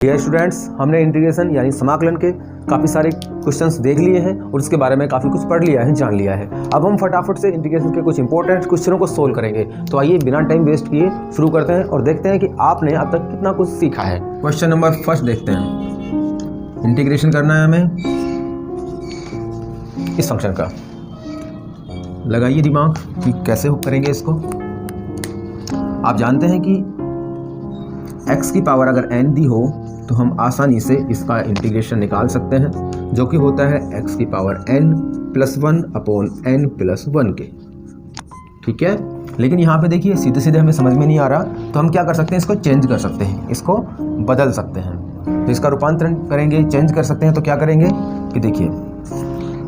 Dear students, हमने integration यानी समाकलन के काफ़ी सारे क्वेश्चंस देख लिए हैं और उसके बारे में काफ़ी कुछ पढ़ लिया है, जान लिया है। अब हम फटाफट से इंटीग्रेशन के कुछ इंपॉर्टेंट क्वेश्चनों को सोल्व करेंगे। तो आइए बिना टाइम वेस्ट किए शुरू करते हैं और देखते हैं कि आपने अब तक कितना कुछ सीखा है। क्वेश्चन नंबर फर्स्ट देखते हैं। इंटीग्रेशन करना है हमें इस फंक्शन का। लगाइए दिमाग कि कैसे करेंगे इसको। आप जानते हैं कि x की पावर अगर n दी हो तो हम आसानी से इसका इंटीग्रेशन निकाल सकते हैं, जो कि होता है x की power n plus 1 upon n plus 1 के। ठीक है, लेकिन यहाँ पे देखिए सीधे सीधे हमें समझ में नहीं आ रहा, तो हम क्या कर सकते हैं, इसको चेंज कर सकते हैं, इसको बदल सकते हैं। तो इसका रूपांतरण करेंगे, चेंज कर सकते हैं। तो क्या करेंगे कि देखिए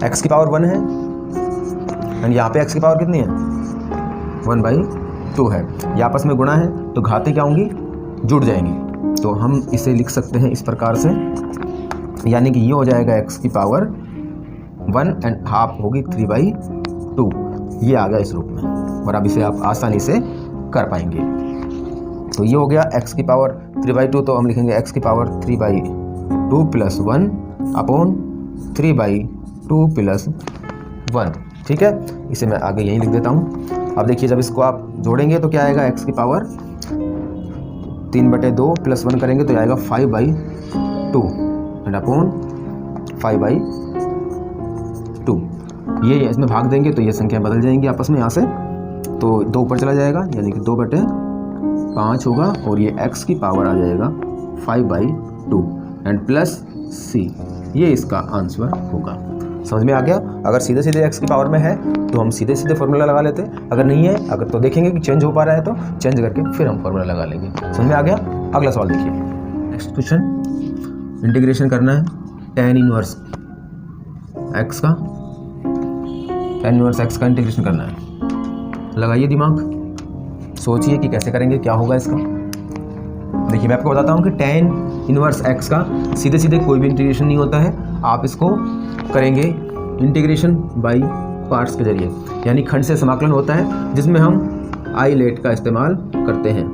x की पावर 1 है एंड यहाँ पे x की पावर कितनी है, 1/2 है। ये आपस में गुणा है तो घातें क्या होंगी, जुड़ जाएंगी। तो हम इसे लिख सकते हैं इस प्रकार से, यानी कि ये हो जाएगा x की पावर 1 एंड हाफ होगी 3/2। ये आ गया इस रूप में और अब इसे आप आसानी से कर पाएंगे। तो ये हो गया x की पावर 3/2, तो हम लिखेंगे x की पावर 3/2 प्लस 1 अपॉन 3/2 प्लस 1। ठीक है, इसे मैं आगे यहीं लिख देता हूँ। अब देखिए जब इसको आप जोड़ेंगे तो क्या आएगा, x की पावर 3/2 प्लस 1 करेंगे तो आएगा 5/2 एंड अपॉन 5/2। ये इसमें भाग देंगे तो ये संख्या बदल जाएंगी आपस में यहाँ से, तो 2 ऊपर चला जाएगा यानी कि 2/5 होगा और ये x की पावर आ जाएगा 5/2 एंड प्लस c। ये इसका आंसर होगा। समझ में आ गया। अगर सीधे सीधे x की पावर में है तो हम सीधे सीधे फॉर्मूला लगा लेते हैं, अगर नहीं है अगर तो देखेंगे कि चेंज हो पा रहा है तो चेंज करके फिर हम फॉर्मूला लगा लेंगे। समझ में आ गया। अगला सवाल देखिए। नेक्स्ट क्वेश्चन, इंटीग्रेशन करना है tan इनवर्स x का। tan इनवर्स x का इंटीग्रेशन करना है। लगाइए दिमाग, सोचिए कि कैसे करेंगे, क्या होगा इसका। देखिए मैं आपको बताता हूँ कि tan इनवर्स x का सीधे सीधे कोई भी इंटीग्रेशन नहीं होता है। आप इसको करेंगे इंटीग्रेशन बाय पार्ट्स के जरिए, यानी खंड से समाकलन होता है जिसमें हम आईलेट का इस्तेमाल करते हैं।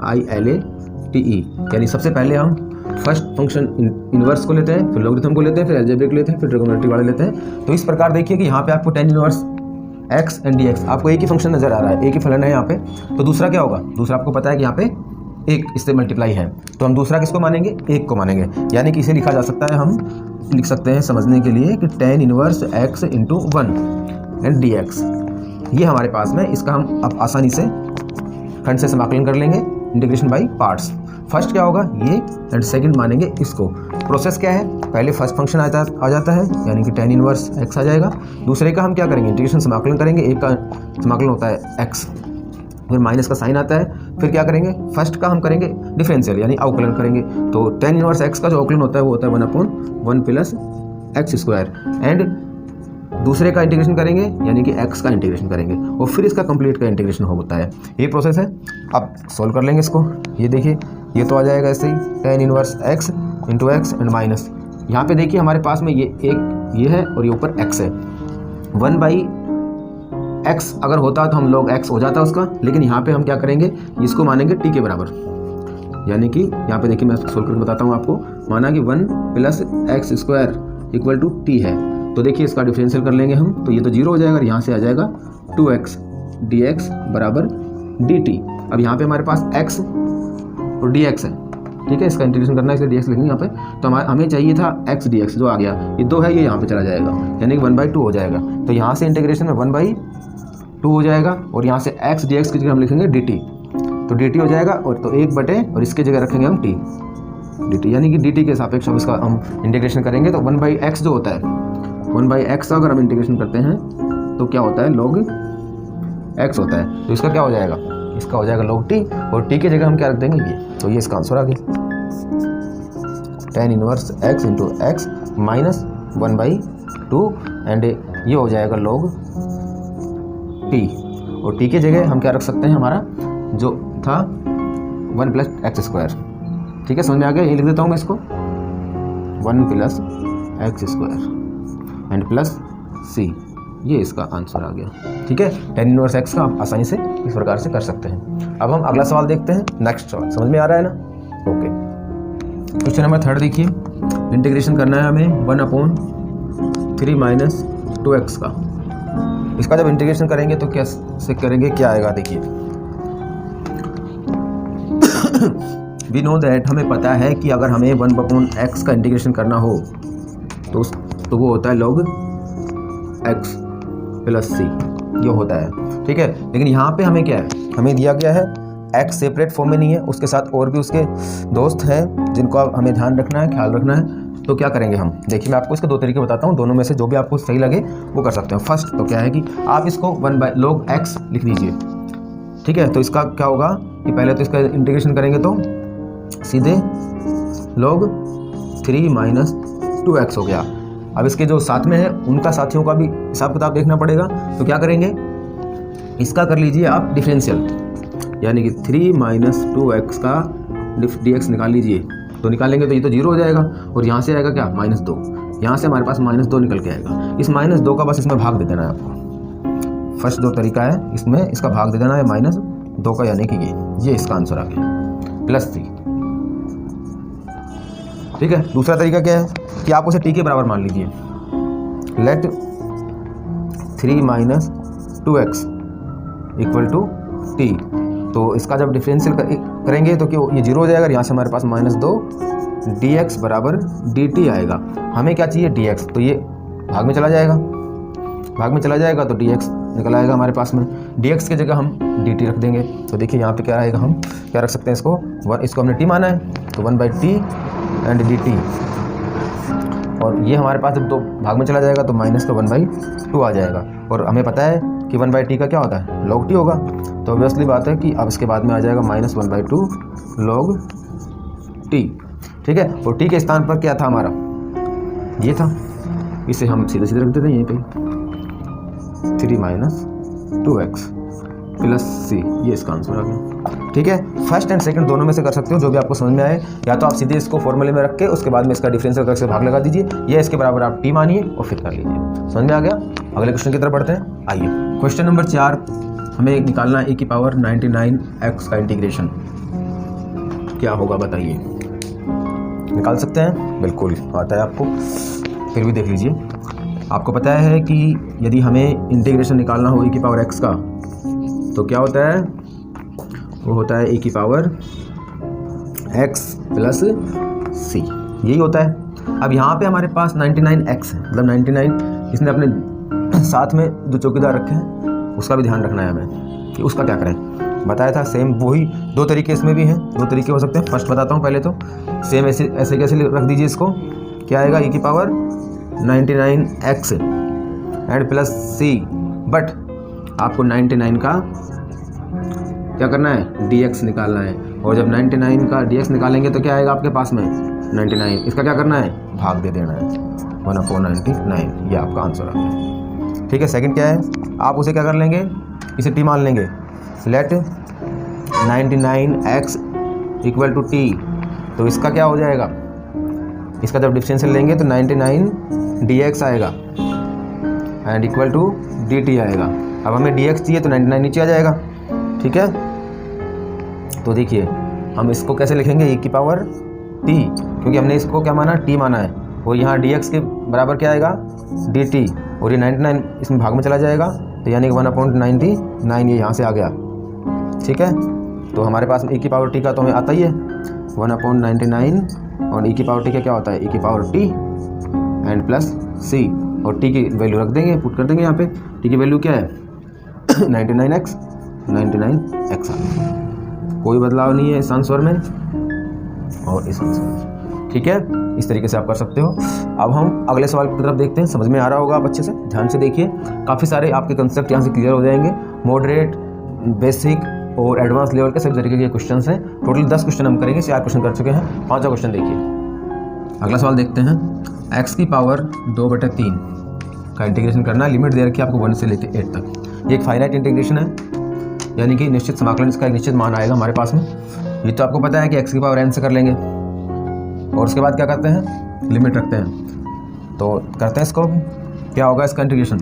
ILATE, यानी सबसे पहले हम फर्स्ट फंक्शन इनवर्स को लेते हैं, फिर लॉगरिथम को लेते हैं, फिर अलजेब्रिक लेते हैं, फिर ट्रिगोनोमेट्री वाले लेते हैं। तो इस प्रकार देखिए कि यहाँ पे आपको tan inverse x and dx, आपको एक ही फंक्शन नजर आ रहा है, एक ही फलन है यहाँ पे। तो दूसरा क्या होगा, दूसरा आपको पता है कि यहाँ पे एक इससे मल्टीप्लाई है, तो हम दूसरा किसको मानेंगे, एक को मानेंगे। यानी कि इसे लिखा जा सकता है, हम लिख सकते हैं समझने के लिए कि tan inverse x into 1 and dx। ये हमारे पास में, इसका हम अब आसानी से खंड से समाकलन कर लेंगे, इंटीग्रेशन बाय पार्ट्स। फर्स्ट क्या होगा ये एंड सेकंड मानेंगे इसको। प्रोसेस क्या है, पहले फर्स्ट फंक्शन आ जाता है यानी कि tan इनवर्स x आ जाएगा। दूसरे का हम क्या करेंगे, इंटीग्रेशन समाकलन करेंगे। एक का समाकलन होता है x, फिर माइनस का साइन आता है, फिर क्या करेंगे, फर्स्ट का हम करेंगे डिफरेंशियल यानी अवकलन करेंगे। तो tan इनवर्स x का जो अवकलन होता है वो होता है 1/1 प्लस x स्क्वायर, एंड दूसरे का इंटीग्रेशन करेंगे यानी कि x का इंटीग्रेशन करेंगे और फिर इसका कंप्लीट का इंटीग्रेशन होता है। ये प्रोसेस है। अब सॉल्व कर लेंगे इसको। ये देखिए ये तो आ जाएगा ऐसे ही tan inverse x into x and minus, यहाँ पे देखिए हमारे पास में ये एक ये है और ये ऊपर x है। 1/x अगर होता तो हम लोग x हो जाता उसका, लेकिन यहाँ पे हम क्या करेंगे, इसको मानेंगे t के बराबर। यानी कि यहाँ पे देखिए मैं सोल्व करके बताता हूँ आपको। माना कि 1 plus x square equal to t है, तो देखिए इसका डिफरेंशियल कर लेंगे हम, तो ये तो 0 हो जाएगा और यहाँ से आ जाएगा 2x dx बराबर dt। अब यहाँ पे हमारे पास x और dx है, ठीक है, इसका इंटीग्रेशन करना है इसलिए dx लिखेंगे यहाँ पे। तो हमें चाहिए था x dx, जो आ गया, ये 2 है, ये यहाँ पे चला जाएगा यानी कि 1/2 हो जाएगा। तो यहाँ से इंटीग्रेशन में 1/2 हो जाएगा और यहाँ से x dx की जगह हम लिखेंगे dt, तो dt हो जाएगा और तो 1/, और इसके जगह रखेंगे हम t dt, यानी कि dt के सापेक्ष हम इसका हम इंटीग्रेशन करेंगे। तो 1/x जो होता है, 1/x अगर हम इंटीग्रेशन करते हैं तो क्या होता है, log x होता है। तो इसका क्या हो जाएगा, इसका हो जाएगा log t, और t की जगह हम क्या रख देंगे ये, तो ये इसका आंसर आ गया। tan inverse x into x minus 1/2 and ये हो जाएगा log t, और t की जगह हम क्या रख सकते हैं, हमारा जो था 1 प्लस एक्स स्क्वायर। ठीक है, समझ में आ गया। ये लिख देता हूँ मैं इसको, 1 plus x square and plus c। ये इसका आंसर आ गया। ठीक है, tan इनवर्स x का आप आसानी से इस प्रकार से कर सकते हैं। अब हम अगला सवाल देखते हैं, नेक्स्ट सवाल समझ में आ रहा है ना? ओके, क्वेश्चन नंबर 3 देखिए, इंटीग्रेशन करना है हमें 1/3 माइनस 2x का। इसका जब इंटीग्रेशन करेंगे तो कैसे करेंगे, क्या आएगा देखिए। वी नो दैट, हमें पता है कि अगर हमें 1/x का इंटीग्रेशन करना हो तो वो होता है log x प्लस c, ये होता है, ठीक है। लेकिन यहाँ पे हमें क्या है, हमें दिया गया है x सेपरेट फॉर्म में नहीं है, उसके साथ और भी उसके दोस्त हैं जिनको हमें ध्यान रखना है, ख्याल रखना है। तो क्या करेंगे हम, देखिए मैं आपको इसके 2 तरीके बताता हूँ, दोनों में से जो भी आपको सही लगे वो कर सकते हो। फर्स्ट तो क्या है कि आप इसको 1/log x लिख दीजिए, ठीक है। तो इसका क्या होगा कि पहले तो इसका इंटीग्रेशन करेंगे तो सीधे log 3 माइनस 2x हो गया। अब इसके जो साथ में है उनका साथियों का भी हिसाब किताब देखना पड़ेगा। तो क्या करेंगे, इसका कर लीजिए आप डिफरेंशियल, यानी कि 3 माइनस 2x का dx निकाल लीजिए। तो निकालेंगे तो ये तो 0 हो जाएगा और यहाँ से आएगा क्या, -2। यहाँ से हमारे पास -2 निकल के आएगा। इस -2 का बस इसमें भाग दे देना है आपको। फर्स्ट 2 तरीका है, इसमें इसका भाग दे देना है -2 का, यानी कि ये इसका आंसर आ गया +3, ठीक है। दूसरा तरीका क्या है कि आप उसे t के बराबर मान लीजिए, let 3 minus 2x equal to t। तो इसका जब डिफरेंशियल करेंगे तो क्यों ये 0 हो जाएगा, यहाँ से हमारे पास -2 dx बराबर dt आएगा। हमें क्या चाहिए, dx, तो ये भाग में चला जाएगा, भाग में चला जाएगा तो dx निकल आएगा हमारे पास में। dx की जगह हम dt रख देंगे। तो देखिए यहाँ पे क्या आएगा, हम क्या रख सकते हैं इसको हमने t माना है तो 1/t एंड dt, और ये हमारे पास जब 2 भाग में चला जाएगा तो माइनस का 1/2 आ जाएगा। और हमें पता है कि 1/t का क्या होता है, log t होगा। तो ऑब्वियसली बात है कि अब इसके बाद में आ जाएगा -1/2 log t, ठीक है। और t के स्थान पर क्या था हमारा, ये था, इसे हम सीधे सीधे रख देते हैं यहीं पे, 3 माइनस 2x प्लस c, ये इसका आंसर आ गया, ठीक है। फर्स्ट एंड सेकंड दोनों में से कर सकते हो, जो भी आपको समझ में आए। या तो आप सीधे इसको फॉर्मूले में रख के उसके बाद में इसका डिफरेंशियल करके भाग लगा दीजिए, या इसके बराबर आप t मानिए और फिर कर लीजिए। समझ में आ गया? अगले क्वेश्चन की तरफ बढ़ते हैं, आइए। क्वेश्चन नंबर 4, हमें निकालना है e⁻99x का इंटीग्रेशन। क्या होगा बताइए, निकाल सकते हैं? बिल्कुल आता है आपको, फिर भी देख लीजिए। आपको पता है कि यदि हमें इंटीग्रेशन निकालना हो e⁻x का तो क्या होता है, वो होता है e⁻x प्लस c, यही होता है। अब यहाँ पे हमारे पास 99x है, मतलब 99 इसने अपने साथ में जो चौकीदार रखे हैं उसका भी ध्यान रखना है हमें कि उसका क्या करें। बताया था सेम वही 2 तरीके इसमें भी हैं, 2 तरीके हो सकते हैं। फर्स्ट बताता हूँ पहले, तो सेम ऐसे कैसे रख दीजिए इसको, क्या आएगा e⁻99x and plus c, but आपको 99 का क्या करना है, dx निकालना है। और जब 99 का dx निकालेंगे तो क्या आएगा आपके पास में 99, इसका क्या करना है, भाग दे देना है 1/99, ये आपका आंसर आ गया, ठीक है। सेकंड क्या है, आप उसे क्या कर लेंगे, इसे t मान लेंगे, late 99x equal to t। तो इसका क्या हो जाएगा, इसका जब डिफरेंशियल लेंगे तो 99 dx आएगा एंड इक्वल टू dt आएगा। अब हमें dx चाहिए तो 99 नीचे आ जाएगा, ठीक है। तो देखिए हम इसको कैसे लिखेंगे, e⁻t, क्योंकि हमने इसको क्या माना, t माना है, और यहाँ dx के बराबर क्या आएगा, dt, और ये 99 इसमें भाग में चला जाएगा तो यानी कि 1/99 ये यहाँ से आ गया, ठीक है। तो हमारे पास e⁻t का तो हमें आता ही है 1/99, और e⁻t का क्या होता है, e⁻t एंड प्लस c, और t की वैल्यू रख देंगे, पुट कर देंगे यहाँ पे। t की वैल्यू क्या है 99x आ गया, कोई बदलाव नहीं है इस आंसर में और इस आंसर में, ठीक है। इस तरीके से आप कर सकते हो। अब हम अगले सवाल की तरफ देखते हैं। समझ में आ रहा होगा आप अच्छे से, ध्यान से देखिए। काफ़ी सारे आपके कंसेप्ट यहाँ से क्लियर हो जाएंगे। मॉडरेट, बेसिक और एडवांस लेवल के सभी तरीके के क्वेश्चन हैं। टोटल 10 क्वेश्चन हम करेंगे, 4 क्वेश्चन कर चुके हैं, 5वां क्वेश्चन देखिए। अगला सवाल देखते हैं। x की पावर 2/3 का इंटीग्रेशन करना है। लिमिट दे रखी है आपको 1 से लेकर 8 तक। ये एक फाइनाइट इंटीग्रेशन है, यानी कि निश्चित समाकलन इसका एक निश्चित मान आएगा हमारे पास में। ये तो आपको पता है कि x की पावर n से कर लेंगे, और उसके बाद क्या करते हैं, लिमिट रखते हैं। तो करते हैं इसको, क्या होगा इसका इंटीग्रेशन।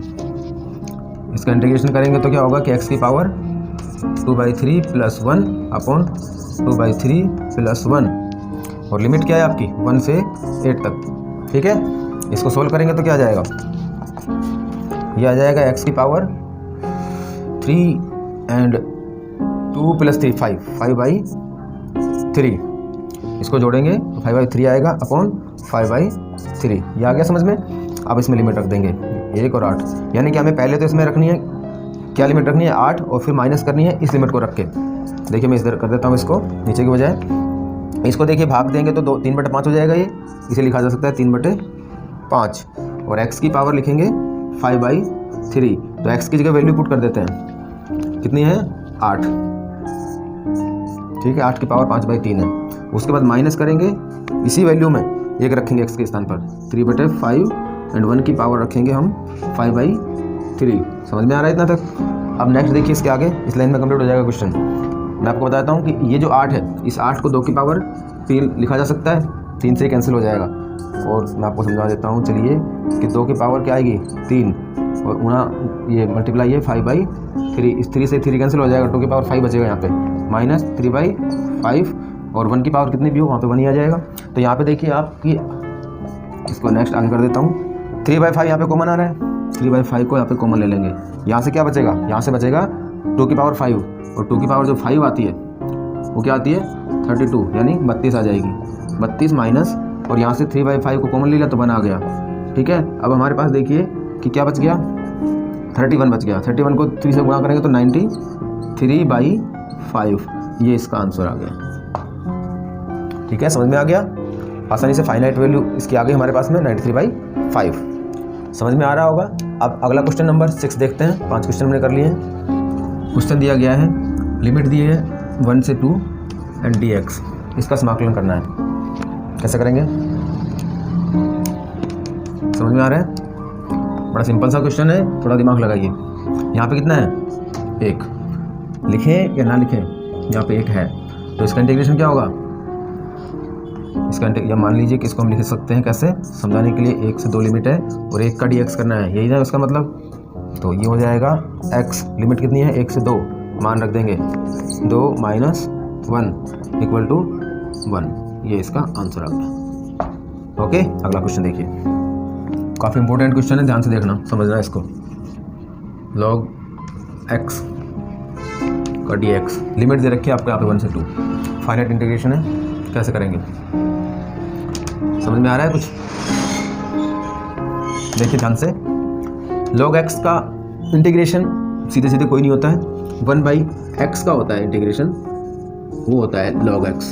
इसका इंटीग्रेशन करेंगे तो क्या होगा कि x की पावर 2/3 प्लस 1 अपॉन 2/3 प्लस 1, और लिमिट क्या है आपकी 1 से 8 तक। ठीक है, इसको सोल्व करेंगे तो क्या आ जाएगा, ये आ जाएगा x की पावर 3 एंड 2 प्लस 3 5/3, इसको जोड़ेंगे तो 5/3 आएगा अपॉन 5/3। ये आ गया समझ में। अब इसमें लिमिट रख देंगे 1 और 8, यानी कि हमें पहले तो इसमें रखनी है, क्या लिमिट रखनी है 8, और फिर माइनस करनी है इस लिमिट को रख के। देखिए मैं इधर कर देता हूँ इसको नीचे की बजाय, इसको देखिए भाग देंगे तो 3/5 हो जाएगा, ये इसे लिखा जा सकता है 3/5, और x की पावर लिखेंगे 5/3, तो x की जगह वैल्यू पुट कर देते हैं, कितनी है 8। ठीक है, 8 की पावर 5/3 है। उसके बाद माइनस करेंगे इसी वैल्यू में 1 रखेंगे x के स्थान पर 3/5, एंड 1 की पावर रखेंगे हम 5/3। समझ में आ रहा है इतना तक। अब नेक्स्ट देखिए इसके आगे, इस लाइन में कंप्लीट हो जाएगा क्वेश्चन। मैं आपको बताता हूँ कि ये जो 8 है, इस 8 को 2 की पावर 3 लिखा जा सकता है, 3 से कैंसिल हो जाएगा। और मैं आपको समझा देता हूँ चलिए कि 2 की पावर क्या आएगी 3, और गुणा ये मल्टीप्लाई है 5/3, इस 3 से 3 कैंसिल हो जाएगा, 2 की पावर 5 बचेगा यहाँ पे, माइनस 3/5, और 1 की पावर कितनी भी हो वहाँ पे 1 ही आ जाएगा। तो यहाँ पे देखिए आप कि इसको नेक्स्ट आगे कर देता हूँ, 3/5 यहाँ पे कॉमन आ रहा है, 3/5 को यहाँ पे कॉमन ले लेंगे। यहाँ से क्या बचेगा, यहाँ से बचेगा 2 की पावर 5, और 2 की पावर जो 5 आती है वो क्या आती है 32, यानी 32 आ जाएगी, 32 माइनस, और यहाँ से 3/5 को कॉमन ले लिया तो 1 आ गया। ठीक है, अब हमारे पास देखिए कि क्या बच गया, 31 बच गया। 31 को 3 से गुणा करेंगे तो 93/5, ये इसका आंसर आ गया। ठीक है, समझ में आ गया, आसानी से फाइनाइट वैल्यू इसकी आ गई हमारे पास में 93/5। समझ में आ रहा होगा। अब अगला क्वेश्चन नंबर 6 देखते हैं। 5 क्वेश्चन हमने कर लिए हैं। क्वेश्चन दिया गया है, लिमिट दी है 1 से 2 एंड dx, इसका समाकलन करना है। कैसे करेंगे, समझ में आ रहा है। बड़ा सिंपल सा क्वेश्चन है, थोड़ा दिमाग लगाइए। यहाँ पे कितना है 1, लिखें या ना लिखें, यहाँ पे 1 है, तो इसका इंटीग्रेशन क्या होगा, इसका या मान लीजिए कि इसको हम लिख सकते हैं कैसे, समझाने के लिए 1 से 2 लिमिट है और 1 का dx करना है, यही ना इसका मतलब। तो ये हो जाएगा x, लिमिट कितनी है 1 से 2, मान रख देंगे 2 माइनस 1 इक्वल टू 1, ये इसका आंसर आ गया। ओके, अगला क्वेश्चन देखिए, काफ़ी इंपॉर्टेंट क्वेश्चन है, ध्यान से देखना, समझना इसको। log x का dx, लिमिट दे रखी है आपको यहाँ पे 1 से 2, फाइनाइट इंटीग्रेशन है, कैसे करेंगे, समझ में आ रहा है कुछ। देखिए ध्यान से, log x का इंटीग्रेशन सीधे सीधे कोई नहीं होता है, 1/x का होता है इंटीग्रेशन, वो होता है log x।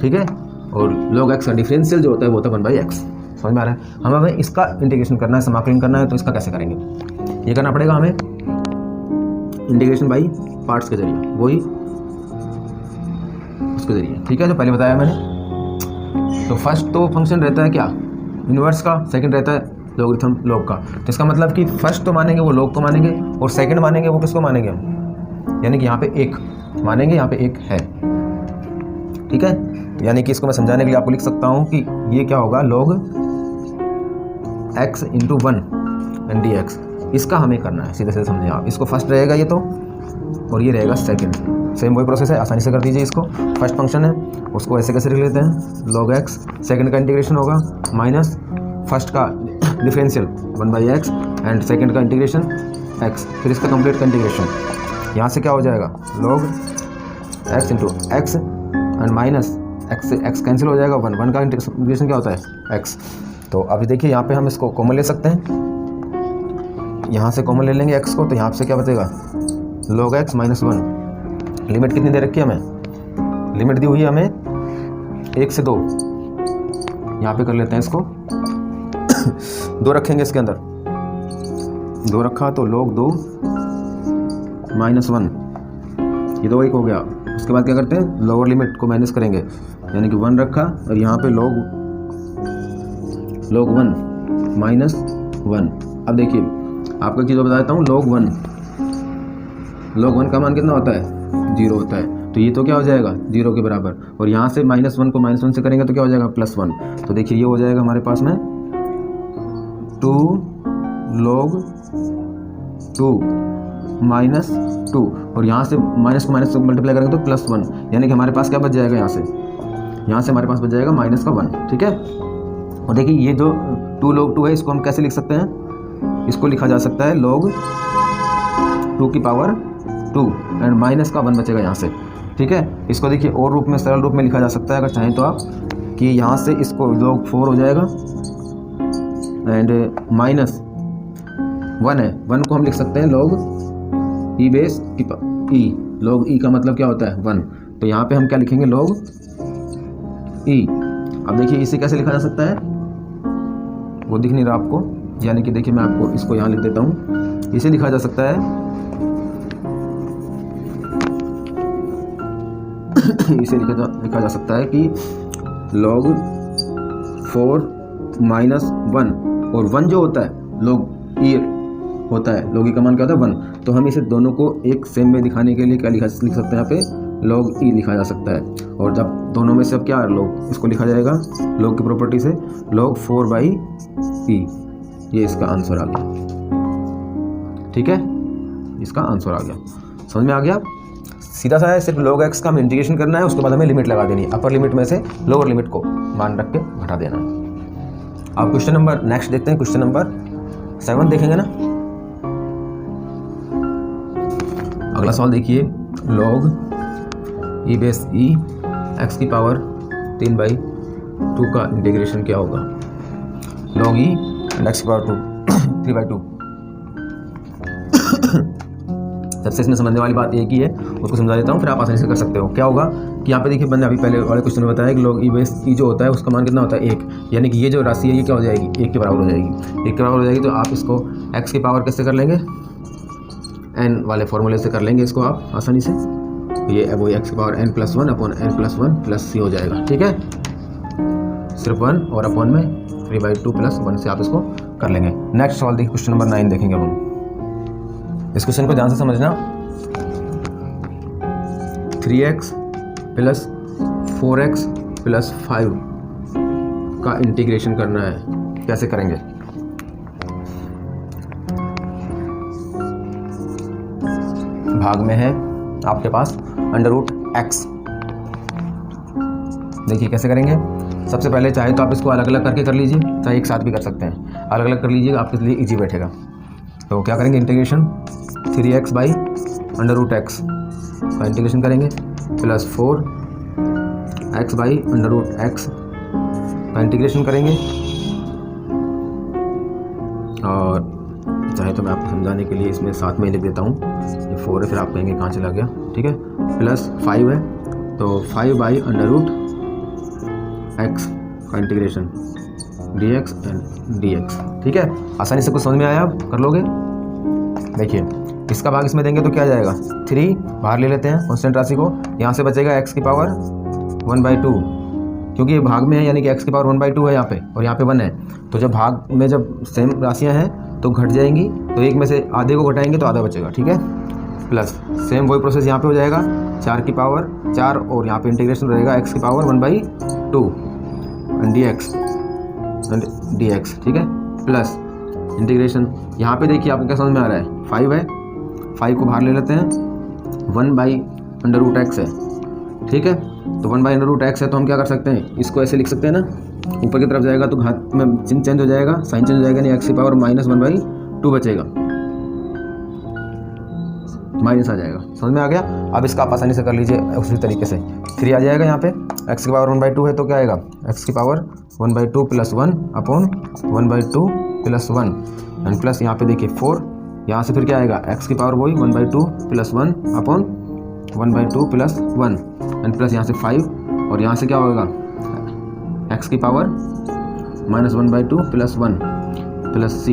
ठीक है, और log x का डिफरेंशियल जो होता है वो होता है 1/x। समझ में आ रहा है। हमें इसका इंटीग्रेशन करना है, समाकलन करना है, तो इसका कैसे करेंगे, ये करना पड़ेगा हमें इंटीग्रेशन बाई पार्ट्स के जरिए, वही उसके जरिए। ठीक है, जो पहले बताया मैंने। तो फर्स्ट तो फंक्शन रहता है क्या, इनवर्स का, सेकंड रहता है लॉगरिथम लॉग का। तो इसका मतलब कि फर्स्ट तो मानेंगे वो लॉग को मानेंगे, और सेकंड मानेंगे वो किसको मानेंगे हम, यानी कि यहाँ पे 1 मानेंगे, यहाँ पे 1 है। ठीक है, तो यानी कि इसको मैं समझाने के लिए आपको लिख सकता हूँ कि ये क्या होगा, log x into 1 and dx, इसका हमें करना है, सीधे सीधे समझे आप। इसको फर्स्ट रहेगा ये तो, और ये रहेगा सेकंड, सेम वही प्रोसेस है, आसानी से कर दीजिए इसको। फर्स्ट फंक्शन है उसको ऐसे कैसे लिख लेते हैं, log x, सेकंड का इंटीग्रेशन होगा माइनस फर्स्ट का डिफरेंशियल 1/x एंड सेकंड का इंटीग्रेशन x, फिर इसका कंप्लीट का इंटीग्रेशन। यहाँ से क्या हो जाएगा, log x into x and minus x cancel हो जाएगा, 1 का इंटीग्रेशन क्या होता है x। तो अभी देखिए यहाँ पे हम इसको कॉमन ले सकते हैं, यहाँ से कॉमन ले लेंगे x को, तो यहाँ से क्या बचेगा, log x माइनस 1। लिमिट कितनी दे रखी है हमें, लिमिट दी हुई है हमें 1 से 2, यहाँ पे कर लेते हैं इसको 2 रखेंगे इसके अंदर, 2 रखा तो log 2 माइनस 1, ये 2 1 हो गया। उसके बाद क्या करते हैं, लोअर लिमिट को माइनस करेंगे, यानी कि 1 रखा और यहाँ पे log 1 माइनस 1। अब देखिए आपको चीज़ बताता हूँ, log 1 का मान कितना होता है, 0 होता है, तो ये तो क्या हो जाएगा 0 के बराबर, और यहाँ से -1 को -1 से करेंगे तो क्या हो जाएगा +1। तो देखिए ये हो जाएगा हमारे पास में 2 log 2 -2 और यहाँ से माइनस को माइनस से मल्टीप्लाई करेंगे तो +1, यानी कि हमारे पास क्या बच जाएगा, यहाँ से हमारे पास बच जाएगा -1, ठीक है। और देखिए ये जो 2 log 2 है इसको हम कैसे लिख सकते हैं, इसको लिखा जा सकता है log 2 की पावर 2 एंड -1 बचेगा यहाँ से, ठीक है। इसको देखिए और रूप में, सरल रूप में लिखा जा सकता है अगर चाहें तो आप, कि यहाँ से इसको log 4 हो जाएगा एंड -1 है, 1 को हम लिख सकते हैं log e base e, log e का मतलब क्या होता है 1, तो यहाँ पे हम क्या लिखेंगे log e। अब देखिए इसे कैसे लिखा जा सकता है, वो दिख नहीं रहा आपको, यानी कि देखिए मैं आपको इसको यहाँ लिख देता हूँ। इसे लिखा जा सकता है इसे लिखा जा सकता है कि log 4 -1 और 1 जो होता है log e होता है, log e का मान क्या होता है 1, तो हम इसे दोनों को एक सेम में दिखाने के लिए क्या लिख सकते हैं, यहाँ पे log e लिखा जा सकता है। और जब दोनों में से अब क्या log, इसको लिखा जाएगा log की प्रॉपर्टी से log 4/e, ये इसका आंसर आ गया, ठीक है, इसका आंसर आ गया। समझ में आ गया, सीधा सा है, सिर्फ log x का हमें इंटीग्रेशन करना है, उसके बाद हमें लिमिट लगा देनी है, अपर लिमिट में से लोअर लिमिट को मान रख के घटा देना है। अब क्वेश्चन नंबर नेक्स्ट देखते हैं, क्वेश्चन नंबर 7 देखेंगे ना। अगला सवाल देखिए, log e base e x की पावर 3/2 का इंटीग्रेशन क्या होगा, log e एंड x की पावर 3/2। सबसे इसमें समझने वाली बात एक ही है, उसको समझा देता हूँ, फिर आप आसानी से कर सकते हो। क्या होगा कि यहाँ पे देखिए मैंने अभी पहले वाले क्वेश्चन में बताया कि log e बेस e जो होता है उसका मान कितना होता है 1, यानी कि ये जो राशि है ये क्या हो जाएगी, 1 के बराबर हो जाएगी। 1 के बराबर हो जाएगी तो आप इसको x की पावर कैसे कर लेंगे, n वाले फॉर्मूले से कर लेंगे इसको आप आसानी से, ये वो x की power n+1 upon n+1 plus c हो जाएगा, ठीक है। सिर्फ 1 और अपॉन में 3/2 + 1 से आप इसको कर लेंगे। नेक्स्ट सवाल देखिए, क्वेश्चन नंबर 9 देखेंगे अब हम। इस क्वेश्चन को ध्यान से समझना, 3x + 4x + 5 का इंटीग्रेशन करना है, कैसे करेंगे। भाग में है आपके पास √x, देखिए कैसे करेंगे। सबसे पहले चाहे तो आप इसको अलग अलग करके कर लीजिए, चाहे एक साथ भी कर सकते हैं, अलग अलग कर लीजिए, आपके लिए इजी बैठेगा। तो क्या करेंगे, इंटीग्रेशन 3x/√x का इंटीग्रेशन करेंगे प्लस 4x/√x का इंटीग्रेशन करेंगे, और चाहे तो मैं आपको समझाने के लिए इसमें साथ में लिख देता हूँ, ये 4 है, फिर आप कहेंगे कहाँ चला गया, ठीक है। प्लस 5 है तो 5/√x का इंटीग्रेशन dx एंड dx, ठीक है। आसानी से कुछ समझ में आया, आप कर लोगे। देखिए इसका भाग इसमें देंगे तो क्या जाएगा, 3 बाहर ले लेते हैं कांस्टेंट राशि को, यहाँ से बचेगा x की पावर 1/2, क्योंकि ये भाग में है यानी कि x की पावर 1/2 है यहाँ पे, और यहाँ पे 1 है, तो जब भाग में जब सेम राशियाँ हैं तो घट जाएंगी, तो एक में से आधे को घटाएंगे तो आधा बचेगा, ठीक है। प्लस सेम वही प्रोसेस यहाँ पे हो जाएगा, 4 की पावर 4 और यहाँ पे इंटीग्रेशन रहेगा x की पावर 1/2 एंड dx, ठीक है। प्लस इंटीग्रेशन यहाँ पे देखिए आपको क्या समझ में आ रहा है, 5 है, 5 को बाहर ले लेते हैं, 1/√x है, ठीक है। तो 1/√x है तो हम क्या कर सकते हैं, इसको ऐसे लिख सकते हैं ना, ऊपर की तरफ जाएगा तो घात में चिन्ह चेंज हो जाएगा, साइन चेंज हो जाएगा, नहीं x की पावर -1/2 बचेगा, माइनस आ जाएगा। समझ में आ गया। अब इसका आप आसानी से कर लीजिए उसी तरीके से, 3 आ जाएगा यहाँ पे, x की पावर 1/2 है तो क्या आएगा, x की पावर 1/2 + 1 अपॉन 1/2 + 1 एंड प्लस यहाँ पे देखिए 4, यहाँ से फिर क्या आएगा, x की पावर वही 1/2 + 1 अपॉन 1/2 + 1 एंड प्लस यहाँ से 5, और यहाँ से क्या होगा, x की पावर -1/2 + 1 प्लस c।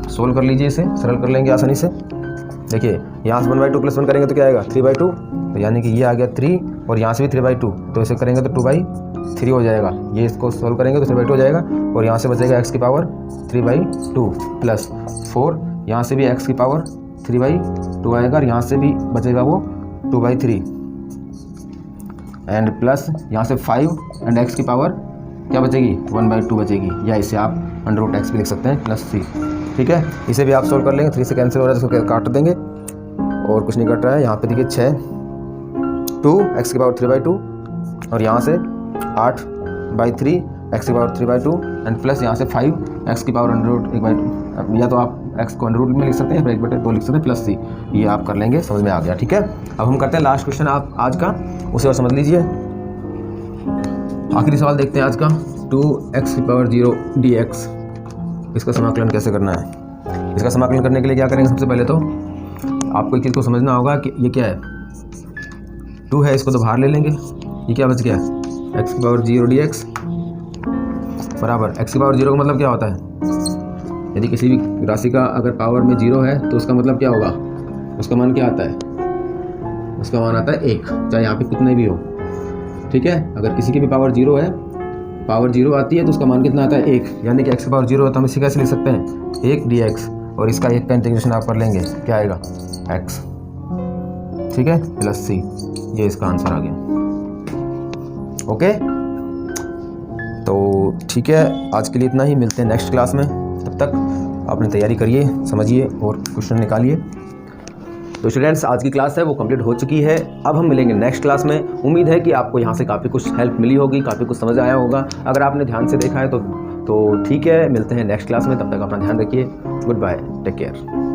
सोल्व कर लीजिए, इसे सरल कर लेंगे आसानी से। देखिए यहाँ से 1/2 + 1 करेंगे तो क्या आएगा, 3/2, तो यानी कि ये आ गया 3, और यहाँ से भी 3/2, तो इसे करेंगे तो 2/3 हो जाएगा। ये इसको सोल्व करेंगे तो 3/2 हो जाएगा, और यहाँ से बचेगा x की पावर 3/2 प्लस 4, यहाँ से भी x की पावर 3/2 आएगा, और यहाँ से भी बचेगा वो 2/3 एंड प्लस यहाँ से 5 एंड x की पावर क्या बचेगी, 1/2 बचेगी, या इसे आप √x भी लिख सकते हैं प्लस c, ठीक है। इसे भी आप सोल्व कर लेंगे, 3 से कैंसिल हो रहा है तो इसको काट देंगे, और कुछ नहीं कट रहा है। यहाँ पे देखिए 6 2x⁴2 और यहाँ से 8/3 x⁴3 एंड प्लस यहाँ से 5x⁴√1/2। या तो आप x को अंडर रूट में लिख सकते हैं या 1/2 लिख सकते हैं प्लस c। ये आप कर लेंगे, समझ में आ गया। ठीक है, अब हम करते हैं लास्ट क्वेश्चन आप आज का, उसे और समझ लीजिए। आखिरी सवाल देखते हैं आज का, 2x⁴0 dx। इसका समाकलन कैसे करना है? इसका समाकलन करने के लिए क्या करेंगे? सबसे पहले तो आपको एक चीज़ को समझना होगा कि ये क्या है। 2 है, इसको तो बाहर ले लेंगे। ये क्या बच गया? x⁴0 dx बराबर x⁴0 का मतलब क्या होता है? यदि किसी भी राशि का अगर पावर में 0 है तो उसका मतलब क्या होगा? उसका मान क्या आता है? उसका मान आता है 1, चाहे यहाँ पे कितने भी हो। ठीक है, अगर किसी की भी पावर 0 है, पावर 0 आती है तो उसका मान कितना आता है? 1, यानी कि x⁴0 है तो हम इसे कैसे लिख सकते हैं? 1 dx और इसका 1 का इंटीग्रेशन आप कर लेंगे, क्या आएगा? x, ठीक है, प्लस c। ये इसका आंसर आ गया। ओके, तो ठीक है, आज के लिए इतना ही। मिलते हैं नेक्स्ट क्लास में। तब तक आपने तैयारी करिए, समझिए और क्वेश्चन निकालिए। तो स्टूडेंट्स, आज की क्लास है वो कंप्लीट हो चुकी है। अब हम मिलेंगे नेक्स्ट क्लास में। उम्मीद है कि आपको यहाँ से काफ़ी कुछ हेल्प मिली होगी, काफ़ी कुछ समझ आया होगा। अगर आपने ध्यान से देखा है तो ठीक है। मिलते हैं नेक्स्ट क्लास में, तब तक अपना ध्यान रखिए। Goodbye, take care.